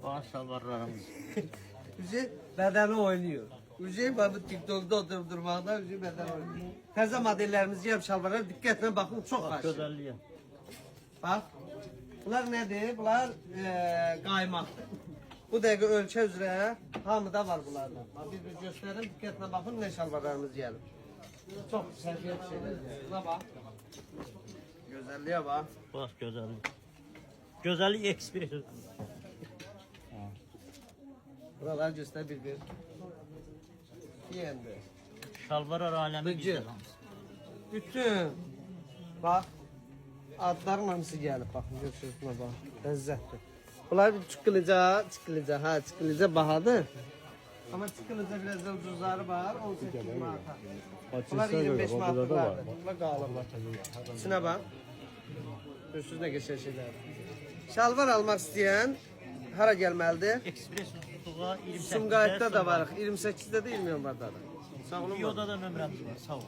Baş şalvarlarımız. Hüseyin bedeni oynuyor. Hüseyin bu TikTok'da oturup durmakta Hüseyin bedeni oynuyor. Təzə modellerimiz yap şalvarlar dikkatine bakın çok Bak hoş. güzelliğe. Bak. Bunlar nedir? Bunlar qaymaq. Bu dəqiqə ölçə üzrə hamıda var bunlardan. Bak bir göstərin dikkatine bakın ne şalvarlarımız gəlir. Çok səviyyət şeyler. Buna bak. Gözəlliyə bak. Bak güzellik. Güzellik ekspres. Buralar göster bir. Yiyəndə. Şalvarar alemi Bıcı. güzel. Bütün bak adların hamısı gelip bakın görürsünüz buna bak. Lezzetli. Bunlar bir çıkılıca ha çıkılıca bahadır. Ama çıkılıca biraz da ucuzları var 18 manata. Bunlar 25 manatlardır. Bunlar qalırlar. İçine bak. Görürsünüz ne geçer şeyler. Şalvar almak isteyen hara gelmelidir? Ekspres tutuğa 28'de Sumqayıtda da var. 28'de de bilmiyorum var da. Sağ olun. Yoda da nömrəmiz var. Sağ ol.